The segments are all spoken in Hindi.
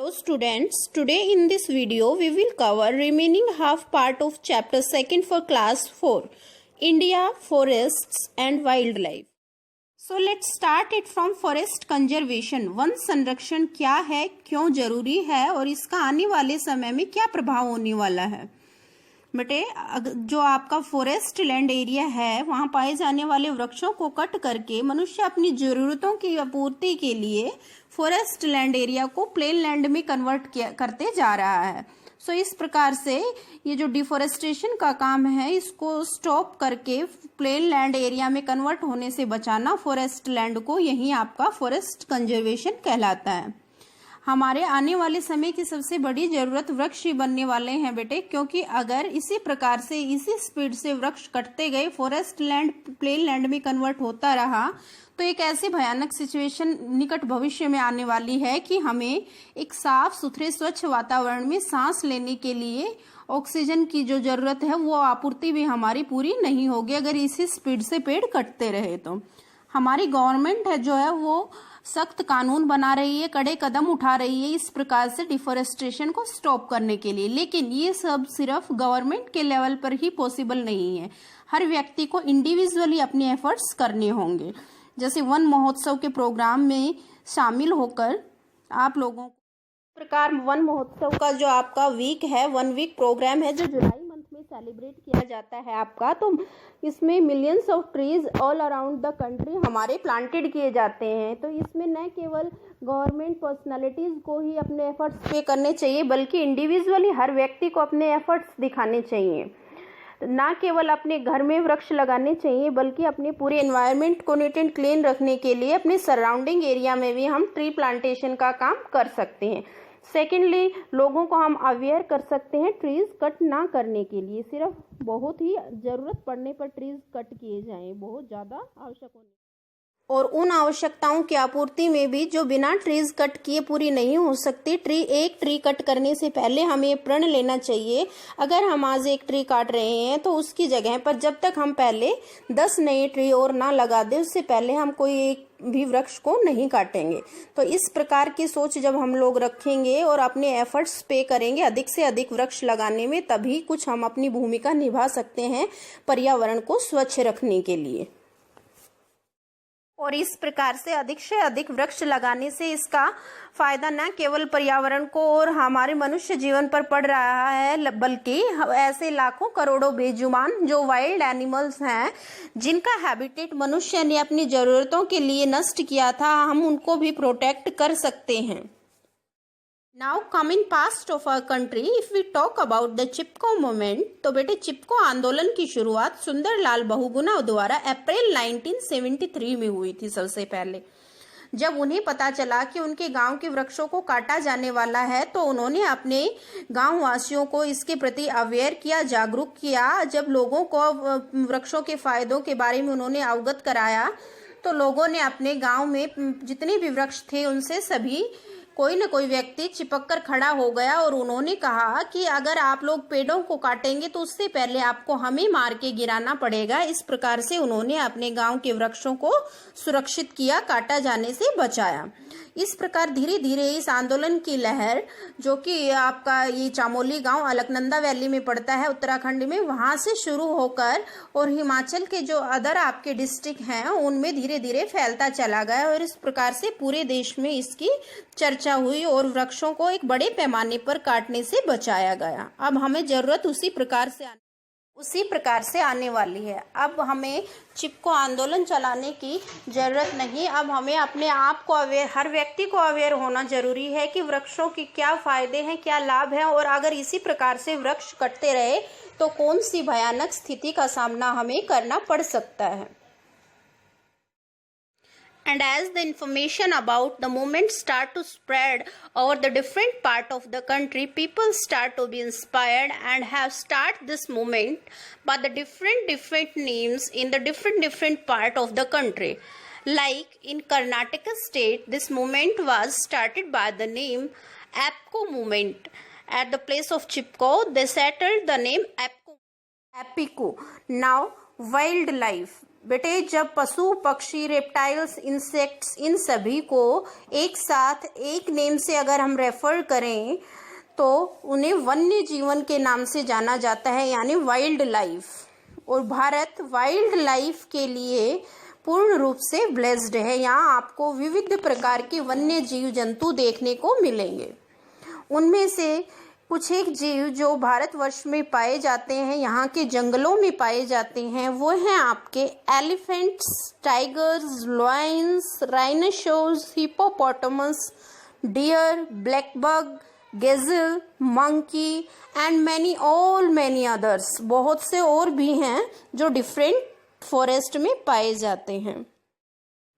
Hello students, today in this video we will cover remaining half part of chapter 2 for class 4, India, Forests and Wildlife. So let's start it from forest conservation. One संरक्षण क्या है, क्यों जरूरी है और इसका आने वाले समय में क्या प्रभाव होने वाला है। बेटे, जो आपका फॉरेस्ट लैंड एरिया है वहाँ पाए जाने वाले वृक्षों को कट करके मनुष्य अपनी जरूरतों की आपूर्ति के लिए फॉरेस्ट लैंड एरिया को प्लेन लैंड में कन्वर्ट करते जा रहा है। सो इस प्रकार से ये जो डिफोरेस्टेशन का काम है इसको स्टॉप करके प्लेन लैंड एरिया में कन्वर्ट होने से बचाना फॉरेस्ट लैंड को, यही आपका फॉरेस्ट कंजर्वेशन कहलाता है। हमारे आने वाले समय की सबसे बड़ी जरूरत वृक्ष ही बनने वाले हैं बेटे, क्योंकि अगर इसी प्रकार से इसी स्पीड से वृक्ष कटते गए, फॉरेस्ट लैंड प्लेन लैंड में कन्वर्ट होता रहा तो एक ऐसी भयानक सिचुएशन निकट भविष्य में आने वाली है कि हमें एक साफ सुथरे स्वच्छ वातावरण में सांस लेने के लिए ऑक्सीजन की जो जरूरत है वो आपूर्ति भी हमारी पूरी नहीं होगी अगर इसी स्पीड से पेड़ कटते रहे। तो हमारी गवर्नमेंट है जो है वो सख्त कानून बना रही है, कड़े कदम उठा रही है इस प्रकार से डिफोरेस्टेशन को स्टॉप करने के लिए, लेकिन ये सब सिर्फ गवर्नमेंट के लेवल पर ही पॉसिबल नहीं है। हर व्यक्ति को इंडिविजुअली अपने एफर्ट्स करने होंगे। जैसे वन महोत्सव के प्रोग्राम में शामिल होकर आप लोगों को प्रकार वन महोत्सव का जो आपका वीक है, 1 वीक प्रोग्राम है जो जुलाई मंथ में सेलिब्रेट किया जाता है आपका, तो इसमें millions of trees all around the country हमारे प्लांटेड किए जाते हैं। तो इसमें न केवल गवर्नमेंट पर्सनालिटीज को ही अपने एफर्ट्स पे करने चाहिए बल्कि इंडिविजुअली हर व्यक्ति को अपने एफर्ट्स दिखाने चाहिए। ना केवल अपने घर में वृक्ष लगाने चाहिए बल्कि अपने पूरे एनवायरनमेंट को नीट एंड क्लीन रखने के लिए अपने सराउंडिंग एरिया में भी हम ट्री प्लांटेशन का काम कर सकते हैं। सेकेंडली, लोगों को हम अवेयर कर सकते हैं ट्रीज कट ना करने के लिए। सिर्फ बहुत ही ज़रूरत पड़ने पर ट्रीज कट किए जाएं, बहुत ज़्यादा आवश्यक होने और उन आवश्यकताओं की आपूर्ति में भी जो बिना ट्रीज कट किए पूरी नहीं हो सकती। एक ट्री कट करने से पहले हमें प्रण लेना चाहिए, अगर हम आज एक ट्री काट रहे हैं तो उसकी जगह पर जब तक हम पहले 10 नए ट्री और ना लगा दें उससे पहले हम कोई एक भी वृक्ष को नहीं काटेंगे। तो इस प्रकार की सोच जब हम लोग रखेंगे और अपने एफर्ट्स पे करेंगे अधिक से अधिक वृक्ष लगाने में, तभी कुछ हम अपनी भूमिका निभा सकते हैं पर्यावरण को स्वच्छ रखने के लिए। और इस प्रकार से अधिक वृक्ष लगाने से इसका फायदा न केवल पर्यावरण को और हमारे मनुष्य जीवन पर पड़ रहा है बल्कि ऐसे लाखों करोड़ों बेजुबान जो वाइल्ड एनिमल्स हैं जिनका हैबिटेट मनुष्य ने अपनी जरूरतों के लिए नष्ट किया था, हम उनको भी प्रोटेक्ट कर सकते हैं। Now coming past of our country, if we talk about the Chipko movement, तो बेटे चिपको आंदोलन की शुरुआत सुंदरलाल बहुगुणा द्वारा अप्रैल 1973 में हुई थी। सबसे पहले जब उन्हें पता चला कि उनके गांव के वृक्षों को काटा जाने वाला है तो उन्होंने अपने गांव वासियों को इसके प्रति अवेयर किया, जागरूक किया। जब लोगों को वृक्षों के फायदों के बारे में उन्होंने अवगत कराया तो लोगों ने अपने गांव में जितने भी वृक्ष थे उनसे सभी कोई न कोई व्यक्ति चिपक कर खड़ा हो गया और उन्होंने कहा कि अगर आप लोग पेड़ों को काटेंगे तो उससे पहले आपको हमें मार के गिराना पड़ेगा। इस प्रकार से उन्होंने अपने गांव के वृक्षों को सुरक्षित किया, काटा जाने से बचाया। इस प्रकार धीरे धीरे इस आंदोलन की लहर, जो कि आपका ये चामोली गांव अलकनंदा वैली में पड़ता है उत्तराखंड में, वहां से शुरू होकर और हिमाचल के जो अदर आपके डिस्ट्रिक्ट हैं उनमें धीरे धीरे फैलता चला गया और इस प्रकार से पूरे देश में इसकी चर्चा हुई और वृक्षों को एक बड़े पैमाने पर काटने से बचाया गया। अब हमें जरूरत उसी प्रकार से आने वाली है। अब हमें चिपको आंदोलन चलाने की जरूरत नहीं, अब हमें अपने आप को अवेयर, हर व्यक्ति को अवेयर होना जरूरी है कि वृक्षों की क्या फायदे हैं, क्या लाभ हैं और अगर इसी प्रकार से वृक्ष कटते रहे तो कौन सी भयानक स्थिति का सामना हमें करना पड़ सकता है। And as the information about the movement start to spread over the different part of the country, people start to be inspired and have start this movement by the different names in the different part of the country. Like in Karnataka state, this movement was started by the name APCO movement. At the place of Chipko, they settled the name APCO. Now wildlife. बेटे जब पशु, पक्षी, रेप्टाइल्स, इंसेक्ट्स, इन सभी को एक साथ एक नेम से अगर हम रेफर करें तो उन्हें वन्य जीवन के नाम से जाना जाता है, यानी वाइल्ड लाइफ। और भारत वाइल्ड लाइफ के लिए पूर्ण रूप से ब्लेस्ड है। यहाँ आपको विविध प्रकार के वन्य जीव जंतु देखने को मिलेंगे। उनमें से कुछ एक जीव जो भारतवर्ष में पाए जाते हैं, यहाँ के जंगलों में पाए जाते हैं, वो हैं आपके elephants, tigers, lions, rhinoceros, hippopotamus, deer, black buck, gazelle, monkey and many others. बहुत से और भी हैं जो डिफरेंट फॉरेस्ट में पाए जाते हैं।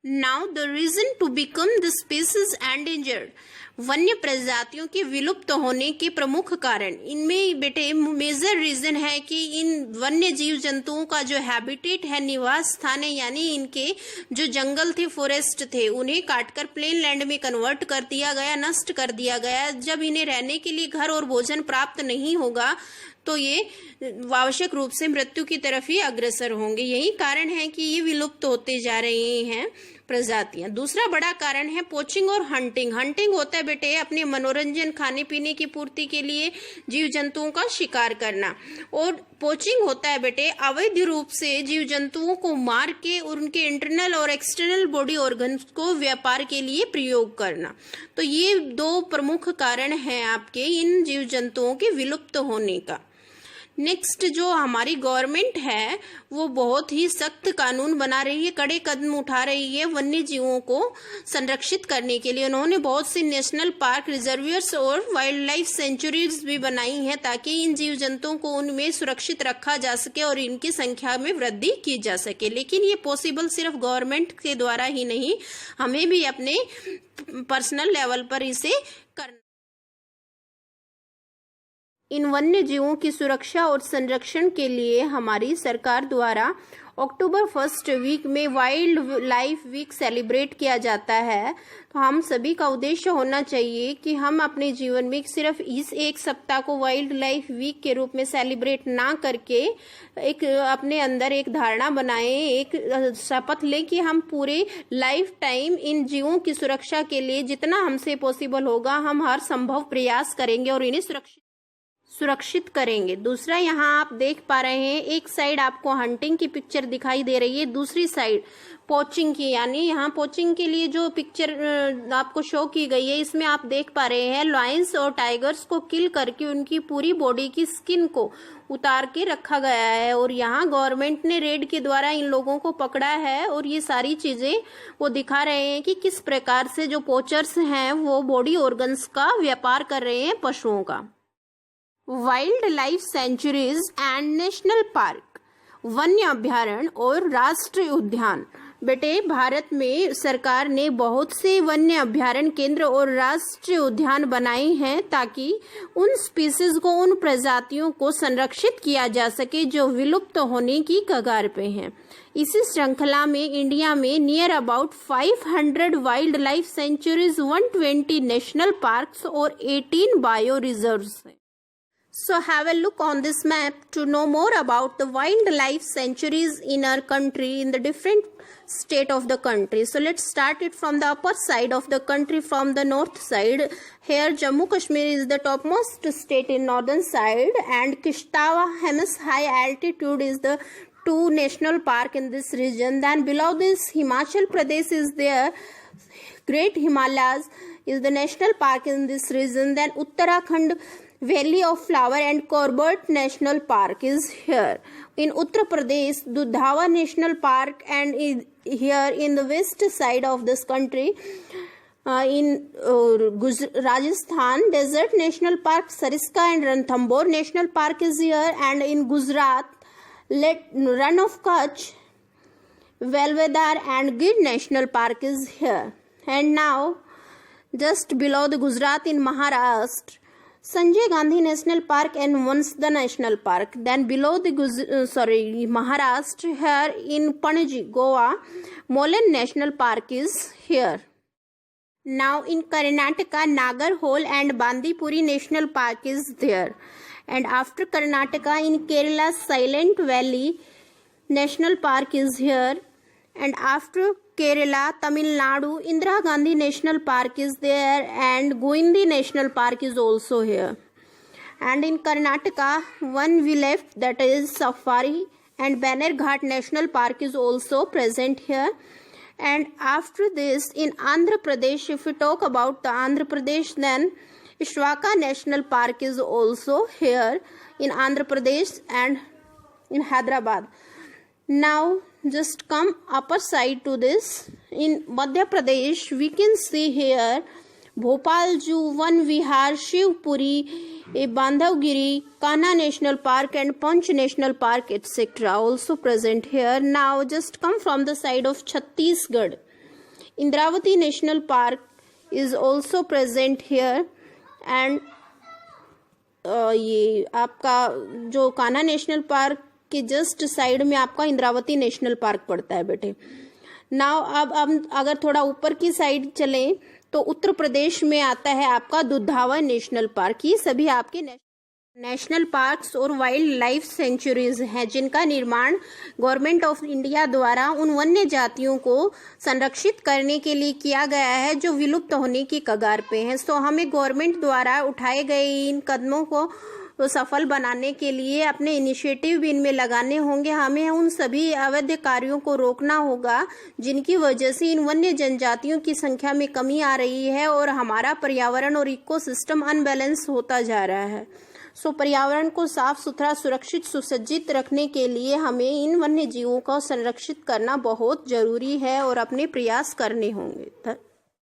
Now the reason to become the species endangered, वन्य प्रजातियों के विलुप्त होने के प्रमुख कारण। इनमें बेटे मेजर रीजन है कि इन वन्य जीव जंतुओं का जो हैबिटेट है, निवास स्थान है, यानी इनके जो जंगल थे, फॉरेस्ट थे, उन्हें काटकर प्लेन लैंड में कन्वर्ट कर दिया गया, नष्ट कर दिया गया। जब इन्हें रहने के लिए घर और भोजन प्राप्त नहीं होगा तो ये आवश्यक रूप से मृत्यु की तरफ ही अग्रसर होंगे। यही कारण है कि ये विलुप्त होते जा रहे हैं प्रजातियां। दूसरा बड़ा कारण है पोचिंग और हंटिंग। हंटिंग होता है बेटे अपने मनोरंजन, खाने पीने की पूर्ति के लिए जीव जंतुओं का शिकार करना, और पोचिंग होता है बेटे अवैध रूप से जीव जंतुओं को मार के और उनके इंटरनल और एक्सटर्नल बॉडी ऑर्गन्स को व्यापार के लिए प्रयोग करना। तो ये दो प्रमुख कारण हैं आपके इन जीव जंतुओं के विलुप्त होने का। नेक्स्ट जो हमारी गवर्नमेंट है वो बहुत ही सख्त कानून बना रही है, कड़े कदम उठा रही है वन्य जीवों को संरक्षित करने के लिए। उन्होंने बहुत सी नेशनल पार्क, रिजर्वियर्स और वाइल्ड लाइफ सेंचुरीज भी बनाई हैं ताकि इन जीव जंतुओं को उनमें सुरक्षित रखा जा सके और इनकी संख्या में वृद्धि की जा सके। लेकिन ये पॉसिबल सिर्फ गवर्नमेंट के द्वारा ही नहीं, हमें भी अपने पर्सनल लेवल पर इसे करना। इन वन्य जीवों की सुरक्षा और संरक्षण के लिए हमारी सरकार द्वारा अक्टूबर 1 वीक में वाइल्ड लाइफ वीक सेलिब्रेट किया जाता है। तो हम सभी का उद्देश्य होना चाहिए कि हम अपने जीवन में सिर्फ इस एक सप्ताह को वाइल्ड लाइफ वीक के रूप में सेलिब्रेट ना करके एक अपने अंदर एक धारणा बनाएं, एक शपथ लें कि हम पूरे लाइफ टाइम इन जीवों की सुरक्षा के लिए जितना हमसे पॉसिबल होगा हम हर संभव प्रयास करेंगे और इन्हें सुरक्षित करेंगे। दूसरा यहाँ आप देख पा रहे हैं, एक साइड आपको हंटिंग की पिक्चर दिखाई दे रही है, दूसरी साइड पोचिंग की, यानी यहाँ पोचिंग के लिए जो पिक्चर आपको शो की गई है इसमें आप देख पा रहे हैं लायंस और टाइगर्स को किल करके उनकी पूरी बॉडी की स्किन को उतार के रखा गया है। और यहाँ गवर्नमेंट ने रेड के द्वारा इन लोगों को पकड़ा है और ये सारी चीजें वो दिखा रहे हैं कि किस प्रकार से जो पोचर्स हैं वो बॉडी ऑर्गन्स का व्यापार कर रहे हैं पशुओं का। Wild life sanctuaries and national park, वन्य अभ्यारण्य और राष्ट्रीय उद्यान। बेटे भारत में सरकार ने बहुत से वन्य अभ्यारण्य केंद्र और राष्ट्रीय उद्यान बनाए हैं ताकि उन स्पीसीज को, उन प्रजातियों को संरक्षित किया जा सके जो विलुप्त होने की कगार पे हैं। इसी श्रृंखला में इंडिया में near about 500 wild life sanctuaries, 120 national parks और 18 बायो रिजर्व्स हैं। So have a look on this map to know more about the wildlife sanctuaries in our country, in the different state of the country. So let's start it from the upper side of the country, from the north side. Here Jammu Kashmir is the topmost state in northern side, and Kishtwar Hemis high altitude is the 2 national park in this region. Then below this Himachal Pradesh is there. Great Himalayas is the national park in this region. Then Uttarakhand Valley of Flower and Corbett National Park is here. In Uttar Pradesh, Dudhwa National Park, and here in the west side of this country, in Rajasthan, Desert National Park, Sariska and Ranthambore National Park is here, and in Gujarat, Run of Kutch, Belvedere and Gir National Park is here. And now, just below the Gujarat in Maharashtra, Sanjay Gandhi National Park and Vansda National Park. Then below the Maharashtra, here in Panaji, Goa, Molan National Park is here. Now in Karnataka, Nagarhole and Bandipuri National Park is there. And after Karnataka, in Kerala, Silent Valley National Park is here. And after Kerala, Tamil Nadu, Indira Gandhi National Park is there, and Goindi National Park is also here. And in Karnataka, one we left, that is Safari, and Banerghat National Park is also present here. And after this, in Andhra Pradesh, if we talk about the Andhra Pradesh, then Ishwaka National Park is also here in Andhra Pradesh and in Hyderabad. Now just come upper side to this. In Madhya Pradesh, we can see here Bhopal Zoo, Van Vihar, Shivpuri, Bandhavgiri, Kanha National Park and Panch National Park, etc. also present here. Now just come from the side of Chhattisgarh. Indravati National Park is also present here. And ये आपका जो कान्हा नेशनल पार्क के जस्ट साइड में आपका इंद्रावती नेशनल पार्क पड़ता है बेटे. नाउ अब अगर थोड़ा ऊपर की साइड चलें तो उत्तर प्रदेश में आता है आपका दुधावा नेशनल पार्क. ये सभी आपके नेशनल पार्क्स और वाइल्ड लाइफ सेंचुरीज हैं जिनका निर्माण गवर्नमेंट ऑफ इंडिया द्वारा उन वन्य जातियों को संरक्षित करने के लिए किया गया है जो विलुप्त होने की कगार पे हैं. सो हमें गवर्नमेंट द्वारा उठाए गए इन कदमों को सफल बनाने के लिए अपने इनिशिएटिव भी इनमें लगाने होंगे. हमें उन सभी अवैध कार्यों को रोकना होगा जिनकी वजह से इन वन्य जनजातियों की संख्या में कमी आ रही है और हमारा पर्यावरण और इकोसिस्टम अनबैलेंस होता जा रहा है. सो पर्यावरण को साफ सुथरा, सुरक्षित, सुसज्जित रखने के लिए हमें इन वन्य जीवों को संरक्षित करना बहुत जरूरी है और अपने प्रयास करने होंगे.